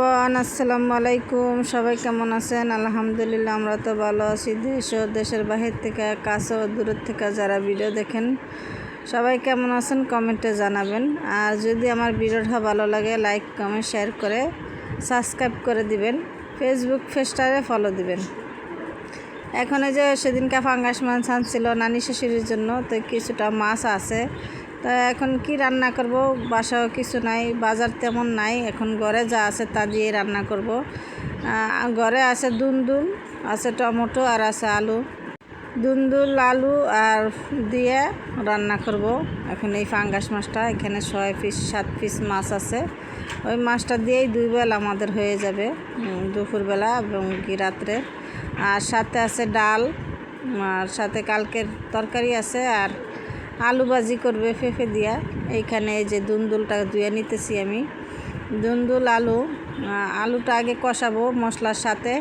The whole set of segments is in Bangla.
এভরিওয়ান, আসসালামু আলাইকুম। সবাই কেমন আছেন? আলহামদুলিল্লাহ, আমরা তো ভালো আছি। দেশ ও দেশের বাহির থেকে, কাছে ও দূরের থেকে যারা ভিডিও দেখেন, সবাই কেমন আছেন কমেন্টে জানাবেন। আর যদি আমার ভিডিওটা ভালো লাগে, লাইক কমেন্ট শেয়ার করে সাবস্ক্রাইব করে দিবেন। ফেসবুক পেজটারে ফলো দিবেন। এখন যে সেদিনকে ফাঙ্গাস মাছ আনছিল নানি শাশুড়ির জন্য, তো কিছুটা মাছ আছে। তা এখন কি রান্না করব, বাসাও কিছু নাই, বাজার তেমন নাই। এখন ঘরে যা আছে তা দিয়ে রান্না করব। ঘরে আছে দুন্দুল, আছে টমেটো আর আছে আলু। দুন্দুল আলু আর দিয়ে রান্না করব। এখন এই ফাঙ্গাস মাছটা, এখানে 6 পিস 7 পিস মাছ আছে। ওই মাছটা দিয়েই 2 বেলা আমাদের হয়ে যাবে, দুপুরবেলা এবং কি রাত্রে। আর সাথে আছে ডাল, আর সাথে কালকের তরকারি আছে, আর আলু ভাজি করবে পেঁপে দিয়া। এইখানে এই যে দুন্দুলটা ধুয়ে নিতেছি আমি। দুন্দুল আলুটা আগে কষাবো মশলার সাথে,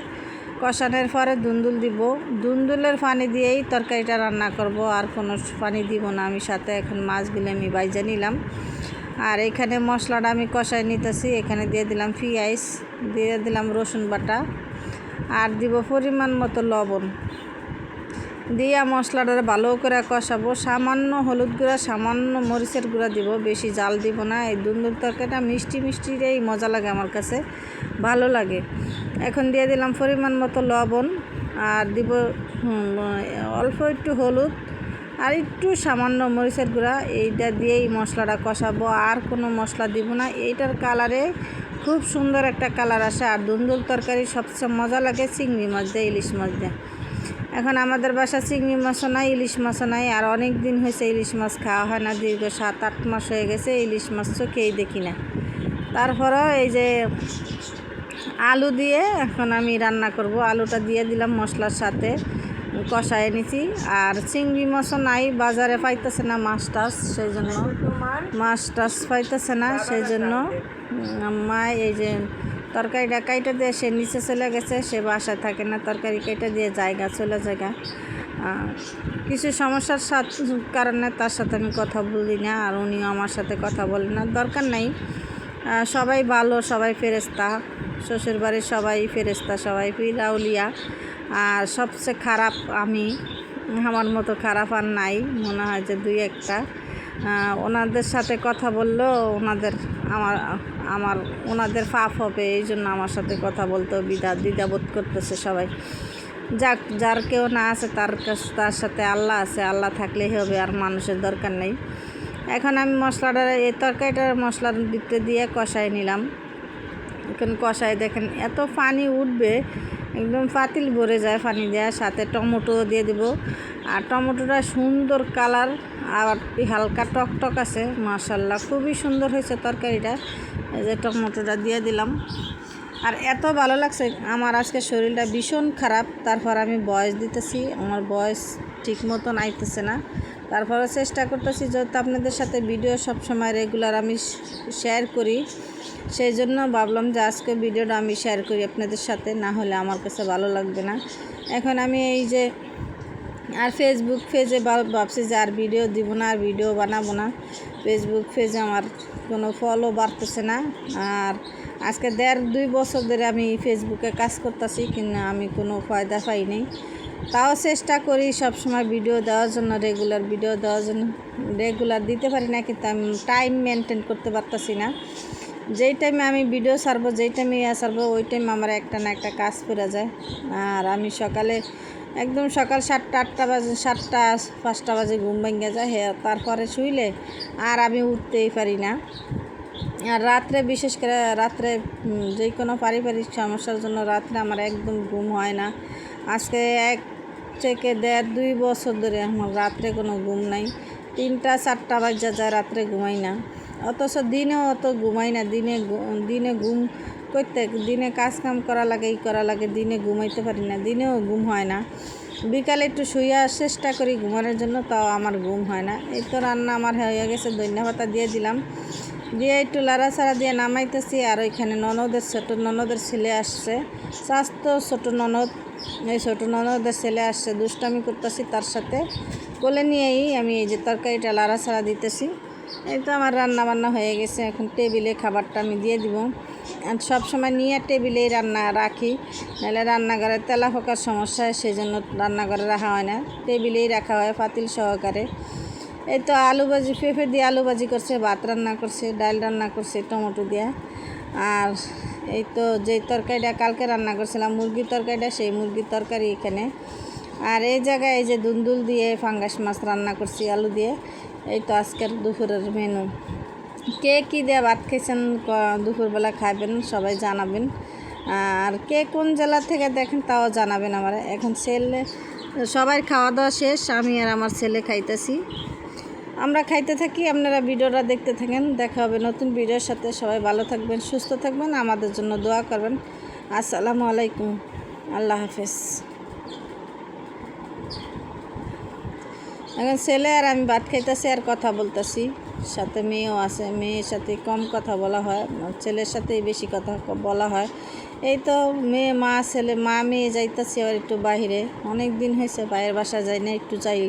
কষানোর পরে দুন্দুল দিব। দুন্দুলের পানি দিয়েই তরকারিটা রান্না করব, আর কোনো পানি দিব না আমি। সাথে এখন মাছগুলো আমি বাইজা নিলাম। আর এখানে মশলাটা আমি কষাই নিতেছি। এখানে দিয়ে দিলাম পেঁয়াজ, দিয়ে দিলাম রসুন বাটা, আর দিব পরিমাণ মতো লবণ। দিয়া মশলাটা ভালো করে কষাবো। সামান্য হলুদ গুঁড়া, সামান্য মরিচের গুঁড়া দিব, বেশি জাল দিব না। এই দুন্দুল তরকারিটা মিষ্টি মিষ্টিটাই মজা লাগে, আমার কাছে ভালো লাগে। এখন দিয়ে দিলাম পরিমাণ মতো লবণ, আর দিব অল্প একটু হলুদ, আর একটু সামান্য মরিচের গুঁড়া। এইটা দিয়েই মশলাটা কষাবো, আর কোনো মশলা দিব না। এইটার কালারে খুব সুন্দর একটা কালার আসে। আর দুন্দুল তরকারি সবচেয়ে মজা লাগে চিংড়ি মাছ দিয়ে, ইলিশ মাছ দিয়ে। এখন আমাদের বাসা চিংড়ি মাছও নাই, ইলিশ মাছও নাই। আর অনেক দিন হয়েছে ইলিশ মাছ খাওয়া হয় না, দীর্ঘ 7-8 মাস হয়ে গেছে ইলিশ মাছ চোখেই দেখি না। তারপরও এই যে আলু দিয়ে এখন আমি রান্না করব। আলুটা দিয়ে দিলাম মশলার সাথে, কষায় নিছি। আর চিংড়ি মাছও নাই, বাজারে পাইতেছে না মাছ টাছ, সেই জন্য মাছ টাছ পাইতেছে না, সেই জন্য মা এই যে তরকারিটা কাইটা দিয়ে সে নিচে চলে গেছে, সে বাসায় থাকে না, তরকারি কাইটা দিয়ে জায়গা চলে জায়গা। কিছু সমস্যার কারণে তার সাথে আমি কথা বলি না, আর উনিও আমার সাথে কথা বলে না, দরকার নাই। সবাই ভালো, সবাই ফেরেস্তা, শ্বশুরবাড়ির সবাই ফেরেস্তা, সবাই পিরাউলিয়া। আর সবচেয়ে খারাপ আমি, আমার মতো খারাপ আর নাই, মনে হয় যে 2-1টা। ওনাদের সাথে কথা বললেও ওনাদের পাপ হবে, এই জন্য আমার সাথে কথা বলতেও দ্বিধাবোধ করতেছে সবাই। যাক, যার কেউ না আছে তার সাথে আল্লাহ আছে, আল্লাহ থাকলেই হবে, আর মানুষের দরকার নেই। এখন আমি মশলাটা, এই তরকারিটার মশলার দিতে দিয়ে কষাই নিলাম। এখন কষাই দেখেন এত পানি উঠবে, একদম পাতিল ভরে যায় পানি দেওয়ার সাথে। টমেটো দিয়ে দেব, আর টমেটোটা সুন্দর কালার, আর হালকা টকটক আছে, মাশাল্লাহ খুবই সুন্দর হয়েছে তরকারিটা। এই যে টমেটোটা দিয়ে দিলাম। আর এত ভালো লাগছে, আমার আজকে শরীরটা ভীষণ খারাপ, তারপর আমি বয়স দিতেছি, আমার বয়স ঠিক মতন আইতেছে না। তারপরে চেষ্টা করতেছি যেহেতু আপনাদের সাথে ভিডিও সবসময় রেগুলার আমি শেয়ার করি, সেই জন্য ভাবলাম যে আজকে ভিডিওটা আমি শেয়ার করি আপনাদের সাথে, না হলে আমার কাছে ভালো লাগবে না। এখন আমি এই যে আর ফেসবুক পেজে ভাবছি যে আর ভিডিও দিব না, আর ভিডিও বানাবো না। ফেসবুক পেজে আমার কোনো ফলো বাড়তেছে না। আর আজকে 1.5-2 বছর ধরে আমি ফেসবুকে কাজ করতেছি, কিন্তু আমি কোনো ফায়দা পাইনি। তাও চেষ্টা করি সবসময় ভিডিও দেওয়ার জন্য, রেগুলার ভিডিও দেওয়ার জন্য। রেগুলার দিতে পারি না, কিন্তু আমি টাইম মেনটেন করতে পারতেছি না। যেই টাইমে আমি ভিডিও ছাড়বো, যেই টাইমে ছাড়বো, ওই টাইমে আমার একটা না একটা কাজ করে যায়। আর আমি সকালে একদম সকাল 7টা-8টা বাজে, 7টা-5টা বাজে ঘুম ভেঙে যায়, তারপরে শুইলে আর আমি উঠতেই পারি না। আর রাত্রে, বিশেষ করে রাত্রে যে কোনো পারিবারিক সমস্যার জন্য রাত্রে আমার একদম ঘুম হয় না। আজকে 1 থেকে 1.5-2 বছর ধরে আমার রাত্রে কোনো ঘুম নাই। 3টা-4টা বাজে যায়, রাত্রে ঘুমাই না। অথচ দিনেও অত ঘুমাই না। দিনে ঘুম করতে, দিনে কাজ কাম করা লাগে, দিনে ঘুমাইতে পারি না, দিনেও ঘুম হয় না। বিকালে একটু শুয়ে চেষ্টা করি ঘুমানোর জন্য, তাও আমার ঘুম হয় না। এই তো রান্না আমার হয়ে গেছে, ধনিয়া পাতা দিয়ে দিলাম, দিয়ে একটু লাড়াচাড়া দিয়ে নামাইতেছি। আর ওইখানে ছোট ননদের ছেলে আসছে, স্বাস্থ্য ছোট ননদ, এই ছোট ননদের ছেলে আসছে, দুষ্টামি করতেছি তার সাথে। কোলে নিয়েই আমি এই যে তরকারিটা লাড়াচাড়া দিতেছি। এই তো আমার রান্না বান্না হয়ে গেছে, এখন টেবিলে খাবারটা আমি দিয়ে দিব। আর সবসময় নিয়ে টেবিলেই রান্না রাখি, নাহলে রান্নাঘরে তেলা ফোকার সমস্যা হয়, সেই জন্য রান্নাঘরে রাখা হয় না, টেবিলেই রাখা হয় পাতিল সহকারে। এই তো আলু ভাজি, পেঁপে দিয়ে আলু ভাজি করছে, ভাত রান্না করছে, ডাল রান্না করছে টমেটো দিয়ে। আর এই তো যেই তরকারিটা কালকে রান্না করছিলাম মুরগির তরকারিটা, সেই মুরগির তরকারি এখানে। আর এই জায়গায় এই যে দুন্দুল দিয়ে ফাঙ্গাস মাছ রান্না করছি আলু দিয়ে। এই তো আজকের দুপুরের মেনু। কে কী দিয়ে ভাত খেয়েছেন দুপুরবেলা খাবেন সবাই জানাবেন। আর কে কোন জেলা থেকে দেখেন তাও জানাবেন আমার। এখন ছেলে সবাই খাওয়া দাওয়া শেষ, আমি আর আমার ছেলে খাইতেছি। আমরা খাইতে থাকি, আপনারা ভিডিওটা দেখতে থাকেন। দেখা হবে নতুন ভিডিওর সাথে। সবাই ভালো থাকবেন, সুস্থ থাকবেন, আমাদের জন্য দোয়া করবেন। আসসালামু আলাইকুম, আল্লাহ হাফেজ। এখন ছেলে আর আমি ভাত খাইতেছি আর কথা বলতেছি, সাথে মেয়েও আছে। মেয়ের সাথে কম কথা বলা হয়, ছেলের সাথেই বেশি কথা বলা হয়। এই তো মেয়ে মা ছেলে, মা মেয়ে যাইতেছি আর একটু বাইরে, অনেক দিন হয়েছে বাইরের বাসা যাই না, একটু যাই।